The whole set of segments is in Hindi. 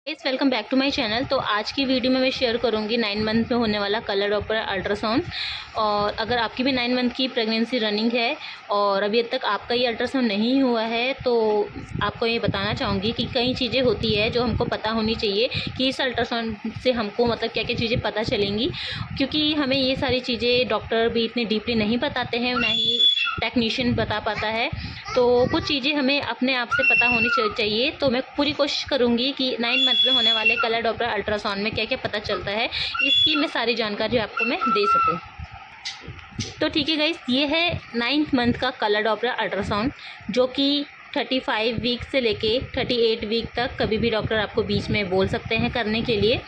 Welcome back to my channel. तो आज की वीडियो में मैं शेयर करूंगी 9 मंथ में होने वाला कलर डॉपलर अल्ट्रासाउंड। और अगर आपकी भी 9 मंथ की प्रेगनेंसी रनिंग है और अभी तक आपका ये अल्ट्रासाउंड नहीं हुआ है तो आपको ये बताना चाहूँगी कि कई चीज़ें होती है जो हमको पता होनी चाहिए कि इस अल्ट्रासाउंड से हमको मतलब क्या क्या चीज़ें पता चलेंगी, क्योंकि हमें ये सारी चीज़ें डॉक्टर भी इतनी डीपली नहीं बताते हैं, ना ही टेक्नीशियन बता पाता है। तो कुछ चीज़ें हमें अपने आप से पता होनी चाहिए। तो मैं पूरी कोशिश करूँगी कि 9 मंथ में होने वाले कलर डॉपलर अल्ट्रासाउंड में क्या क्या पता चलता है, इसकी मैं सारी जानकारी आपको मैं दे सकूँ। तो ठीक है गाइस, ये है 9 मंथ का कलर डॉपलर अल्ट्रासाउंड, जो कि 35 वीक से लेके 38 वीक तक कभी भी डॉक्टर आपको बीच में बोल सकते हैं करने के लिए।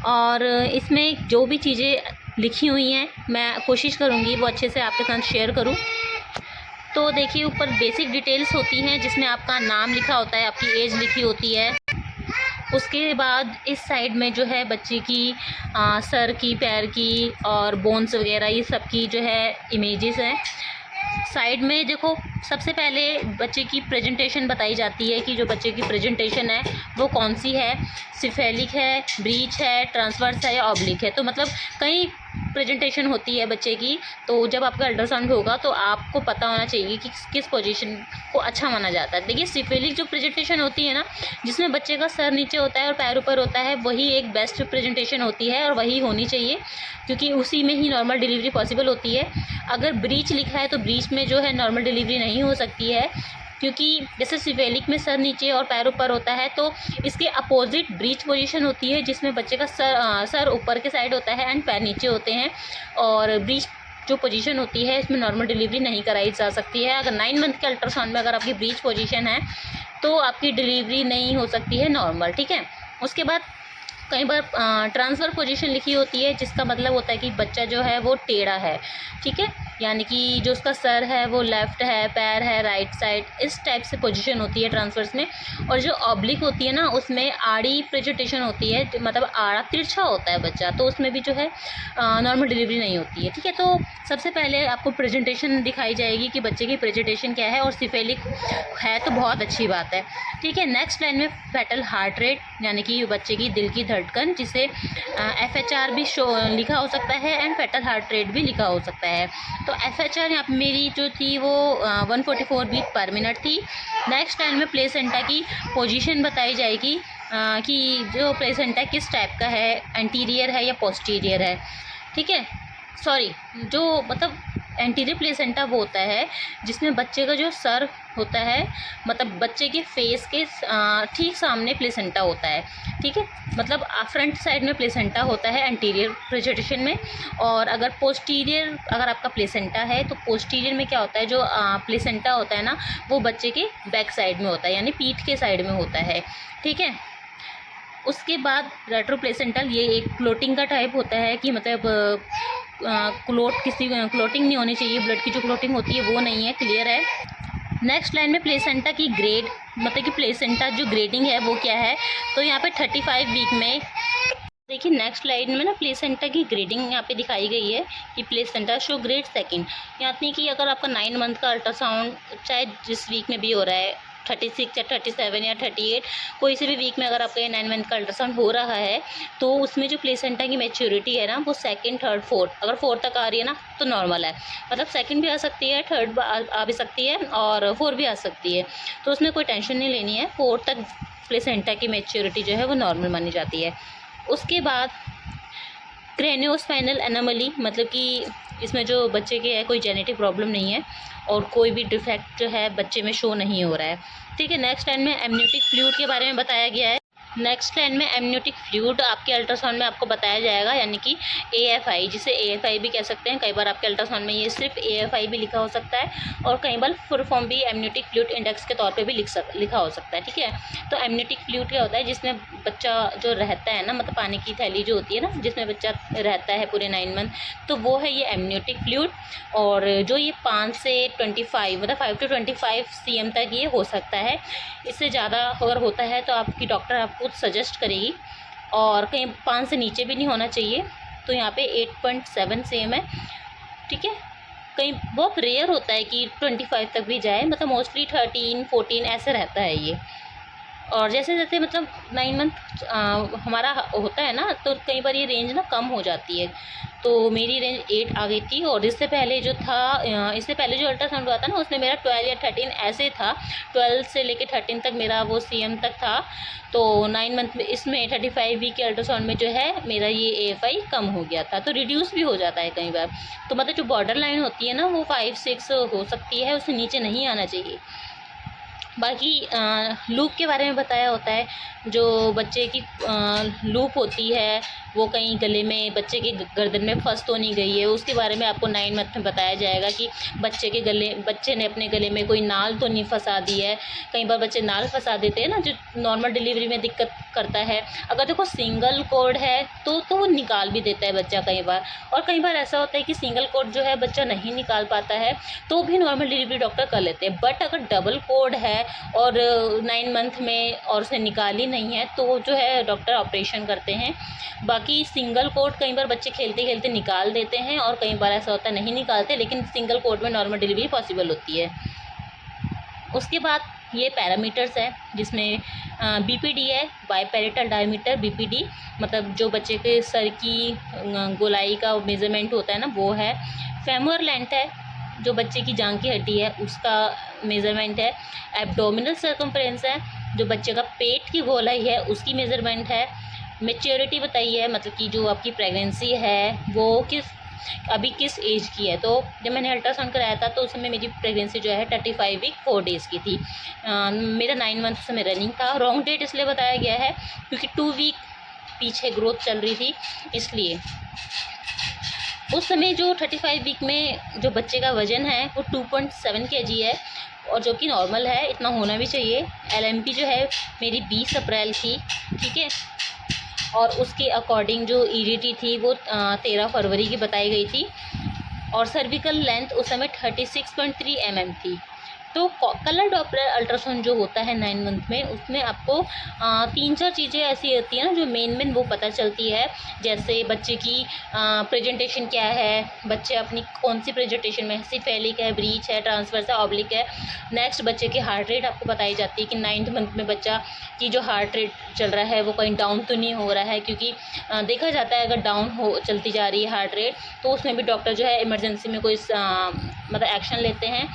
और इसमें जो भी चीज़ें लिखी हुई हैं मैं कोशिश करूँगी वो अच्छे से आपके साथ शेयर करूँ। तो देखिए, ऊपर बेसिक डिटेल्स होती हैं जिसमें आपका नाम लिखा होता है, आपकी एज लिखी होती है। उसके बाद इस साइड में जो है बच्चे की सर की, पैर की और बोन्स वगैरह ये सब की जो है इमेजेस हैं। साइड में देखो, सबसे पहले बच्चे की प्रेजेंटेशन बताई जाती है कि जो बच्चे की प्रेजेंटेशन है वो कौन सी है, सिफेलिक है, ब्रीच है, ट्रांसवर्स है या ऑब्लिक है। तो मतलब कई प्रेजेंटेशन होती है बच्चे की। तो जब आपका अल्ट्रासाउंड होगा तो आपको पता होना चाहिए कि किस पोजीशन को अच्छा माना जाता है। देखिए, सिफेलिक जो प्रेजेंटेशन होती है ना, जिसमें बच्चे का सर नीचे होता है और पैर ऊपर होता है, वही एक बेस्ट प्रेजेंटेशन होती है और वही होनी चाहिए, क्योंकि उसी में ही नॉर्मल डिलीवरी पॉसिबल होती है। अगर ब्रीच लिखा है तो ब्रीच में जो है नॉर्मल डिलीवरी नहीं हो सकती है, क्योंकि जैसे सिफेलिक में सर नीचे और पैर ऊपर होता है तो इसके अपोजिट ब्रीच पोजीशन होती है, जिसमें बच्चे का सर ऊपर के साइड होता है एंड पैर नीचे होते हैं। और ब्रीच जो पोजीशन होती है इसमें नॉर्मल डिलीवरी नहीं कराई जा सकती है। अगर 9 मंथ के अल्ट्रासाउंड में अगर आपकी ब्रीच पोजीशन है तो आपकी डिलीवरी नहीं हो सकती है नॉर्मल, ठीक है। उसके बाद कई बार ट्रांसफ़र पोजीशन लिखी होती है, जिसका मतलब होता है कि बच्चा जो है वो टेढ़ा है, ठीक है, यानी कि जो उसका सर है वो लेफ़्ट है, पैर है राइट साइड, इस टाइप से पोजीशन होती है ट्रांसफर्स में। और जो ऑब्लिक होती है ना, उसमें आड़ी प्रेजेंटेशन होती है, मतलब आड़ा तिरछा होता है बच्चा, तो उसमें भी जो है नॉर्मल डिलीवरी नहीं होती है, ठीक है। तो सबसे पहले आपको प्रेजेंटेशन दिखाई जाएगी कि बच्चे की प्रेजेंटेशन क्या है, और सिफेलिक है तो बहुत अच्छी बात है, ठीक है। नेक्स्ट लाइन में फेटल हार्ट रेट, यानी कि बच्चे की दिल की धड़कन, जिसे FHR भी शो लिखा हो सकता है एंड फेटल हार्ट रेट भी लिखा हो सकता है। तो FHR यहाँ पर मेरी जो थी वो 144 बीट पर मिनट थी। नेक्स्ट लाइन में प्लेसेंटा की पोजीशन बताई जाएगी कि जो प्लेसेंटा किस टाइप का है, एंटीरियर है या पोस्टीरियर है, ठीक है। सॉरी, जो मतलब एंटीरियर प्लेसेंटा वो होता है जिसमें बच्चे का जो सर होता है, मतलब बच्चे के फेस के ठीक सामने प्लेसेंटा होता है, ठीक है। मतलब फ्रंट साइड में प्लेसेंटा होता है एंटीरियर प्रेजेंटेशन में। और अगर पोस्टीरियर अगर आपका प्लेसेंटा है तो पोस्टीरियर में क्या होता है, जो प्लेसेंटा होता है ना, वो बच्चे के बैक साइड में होता है, यानी पीठ के साइड में होता है, ठीक है। उसके बाद रेट्रोप्लेसेंटल, ये एक क्लोटिंग का टाइप होता है कि मतलब क्लोटिंग नहीं होनी चाहिए, ब्लड की जो क्लोटिंग होती है वो नहीं है, क्लियर है। नेक्स्ट लाइन में प्लेसेंटा की ग्रेड, मतलब कि प्लेसेंटा जो ग्रेडिंग है वो क्या है, तो यहाँ पे 35 वीक में देखिए, नेक्स्ट लाइन में ना प्लेसेंटा की ग्रेडिंग यहाँ पे दिखाई गई है कि प्लेसेंटा शो ग्रेड सेकंड, यानी कि अगर आपका 9 मंथ का अल्ट्रासाउंड चाहे जिस वीक में भी हो रहा है, 36 या 37 या 38, कोई से भी वीक में अगर आपका ये 9 मंथ का अल्ट्रासाउंड हो रहा है तो उसमें जो प्लेसेंटा की मैच्योरिटी है ना वो सेकंड, थर्ड, फोर्थ, अगर फोर्थ तक आ रही है ना तो नॉर्मल है, मतलब सेकंड भी आ सकती है, थर्ड आ भी सकती है और फोर्थ भी आ सकती है, तो उसमें कोई टेंशन नहीं लेनी है। फोर्थ तक प्लेसेंटा की मैच्योरिटी जो है वो नॉर्मल मानी जाती है। उसके बाद क्रेनियोस्पाइनल एनोमली, मतलब कि इसमें जो बच्चे के है कोई जेनेटिक प्रॉब्लम नहीं है और कोई भी डिफेक्ट जो है बच्चे में शो नहीं हो रहा है, ठीक है। नेक्स्ट लाइन में एमनियोटिक फ्लूइड के बारे में बताया गया है। नेक्स्ट लाइन में एमनियोटिक फ्लूइड आपके अल्ट्रासाउंड में आपको बताया जाएगा, यानी कि AFI, जिसे AFI भी कह सकते हैं। कई बार आपके अल्ट्रासाउंड में ये सिर्फ AFI भी लिखा हो सकता है और कई बार फुल फॉर्म भी एमनियोटिक फ्लूइड इंडेक्स के तौर पे भी लिखा हो सकता है, ठीक है। तो एमनियोटिक फ्लूइड क्या होता है, जिसमें बच्चा जो रहता है ना, मतलब पानी की थैली जो होती है ना, जिसमें बच्चा रहता है पूरे 9 मंथ, तो वो है ये एमनियोटिक फ्लूइड। और जो ये 5 से 25, मतलब 5 to 25 cm तक ये हो सकता है। इससे ज़्यादा अगर होता है तो आपकी डॉक्टर आपको सजेस्ट करेगी, और कहीं 5 से नीचे भी नहीं होना चाहिए। तो यहाँ पे 8.7 cm है, ठीक है। कहीं बहुत रेयर होता है कि 25 तक भी जाए, मतलब मोस्टली 13, 14 ऐसे रहता है ये। और जैसे जैसे मतलब 9 मंथ हमारा होता है ना, तो कई बार ये रेंज ना कम हो जाती है। तो मेरी रेंज 8 आ गई थी, और इससे पहले जो था इससे पहले जो अल्ट्रासाउंड हुआ था ना, उसमें मेरा 12 या 13 ऐसे था। 12 से लेके 13 तक मेरा वो CM तक था। तो 9 मंथ में इसमें 35 वीक के अल्ट्रासाउंड में जो है मेरा ये AFI कम हो गया था। तो रिड्यूस भी हो जाता है कई बार। तो मतलब जो बॉर्डर लाइन होती है ना, वो 5-6 हो सकती है, उससे नीचे नहीं आना चाहिए। बाकी लूप के बारे में बताया होता है। जो बच्चे की लूप होती है, वो कहीं गले में, बच्चे के गर्दन में फंस तो नहीं गई है, उसके बारे में आपको 9 मंथ में बताया जाएगा कि बच्चे ने अपने गले में कोई नाल तो नहीं फंसा दी है। कई बार बच्चे नाल फंसा देते हैं ना, जो नॉर्मल डिलीवरी में दिक्कत करता है। अगर देखो सिंगल कोड है तो वो निकाल भी देता है बच्चा कई बार। और कई बार ऐसा होता है कि सिंगल कोड जो है बच्चा नहीं निकाल पाता है, तो भी नॉर्मल डिलीवरी डॉक्टर कर लेते हैं। बट अगर डबल कोड है और 9 मंथ में और उसे निकाली नहीं है, तो जो है डॉक्टर ऑपरेशन करते हैं। बाकी सिंगल कोड कई बार बच्चे खेलते खेलते निकाल देते हैं, और कई बार ऐसा होता है नहीं निकालते, लेकिन सिंगल कोड में नॉर्मल डिलीवरी पॉसिबल होती है। उसके बाद ये पैरामीटर्स है, जिसमें BPD है, बाईपैरेटल डायमीटर। BPD मतलब जो बच्चे के सर की गोलाई का मेज़रमेंट होता है ना, वो है। फेमर लेंथ है, जो बच्चे की जांघ की हड्डी है उसका मेज़रमेंट है। एब्डोमिनल सर्कम्फ्रेंस है, जो बच्चे का पेट की गोलाई है उसकी मेज़रमेंट है। मैच्योरिटी बताई है, मतलब कि जो आपकी प्रेगनेंसी है वो अभी किस एज की है। तो जब मैंने अल्ट्रासाउंड कराया था तो उस समय मेरी प्रेगनेंसी जो है 35 वीक 4 डेज़ की थी। मेरा 9 मंथ समय रनिंग था। रॉन्ग डेट इसलिए बताया गया है क्योंकि 2 वीक पीछे ग्रोथ चल रही थी, इसलिए। उस समय जो 35 वीक में जो बच्चे का वज़न है वो 2.7 kg है, और जो कि नॉर्मल है, इतना होना भी चाहिए। LMP जो है मेरी 20 अप्रैल थी, ठीक है। और उसके अकॉर्डिंग जो EDT थी वो 13 फरवरी की बताई गई थी। और सर्विकल लेंथ उस समय 36.3 mm थी। तो कलर डॉपलर अल्ट्रासाउंड जो होता है 9 मंथ में, उसमें आपको 3-4 चीज़ें ऐसी होती हैं ना जो मेन वो पता चलती है। जैसे बच्चे की प्रेजेंटेशन क्या है, बच्चे अपनी कौन सी प्रेजेंटेशन में, सिफेलिक है, ब्रीच है, ट्रांसवर्स है, ऑब्लिक है। नेक्स्ट बच्चे की हार्ट रेट आपको बताई जाती है कि 9th मंथ में बच्चा की जो हार्ट रेट चल रहा है वो कहीं डाउन तो नहीं हो रहा है, क्योंकि देखा जाता है अगर डाउन हो चलती जा रही है हार्ट रेट, तो उसमें भी डॉक्टर जो है इमरजेंसी में कोई मतलब एक्शन लेते हैं।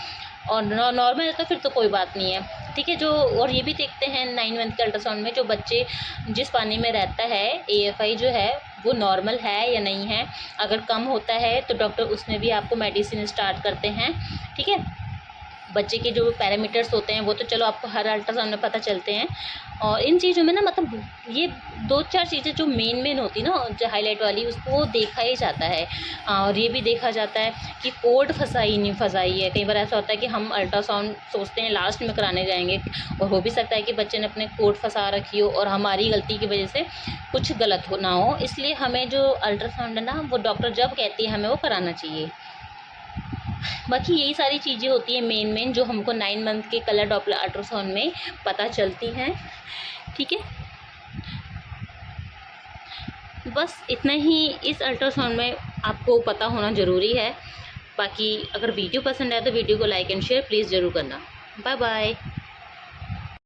और नॉर्मल है तो फिर तो कोई बात नहीं है, ठीक है। जो और ये भी देखते हैं 9 मंथ के अल्ट्रासाउंड में, जो बच्चे जिस पानी में रहता है AFI जो है वो नॉर्मल है या नहीं है। अगर कम होता है तो डॉक्टर उसमें भी आपको मेडिसिन स्टार्ट करते हैं, ठीक है। बच्चे के जो पैरामीटर्स होते हैं वो तो चलो आपको हर अल्ट्रासाउंड में पता चलते हैं। और इन चीज़ों में ना, मतलब ये 2-4 चीज़ें जो मेन होती ना, जो हाईलाइट वाली, उसको वो देखा ही जाता है। और ये भी देखा जाता है कि कोड फंसाई नहीं फंसाई है। कई बार ऐसा होता है कि हम अल्ट्रासाउंड सोचते हैं लास्ट में कराने जाएंगे, और हो भी सकता है कि बच्चे ने अपने कोड फंसा रखी हो और हमारी गलती की वजह से कुछ गलत हो ना हो। इसलिए हमें जो अल्ट्रासाउंड है ना, वो डॉक्टर जब कहती है हमें वो कराना चाहिए। बाकी यही सारी चीज़ें होती हैं मेन जो हमको 9 मंथ के कलर डॉपलर अल्ट्रासाउंड में पता चलती हैं, ठीक है। बस इतना ही इस अल्ट्रासाउंड में आपको पता होना ज़रूरी है। बाकी अगर वीडियो पसंद आए तो वीडियो को लाइक एंड शेयर प्लीज़ ज़रूर करना। Bye bye.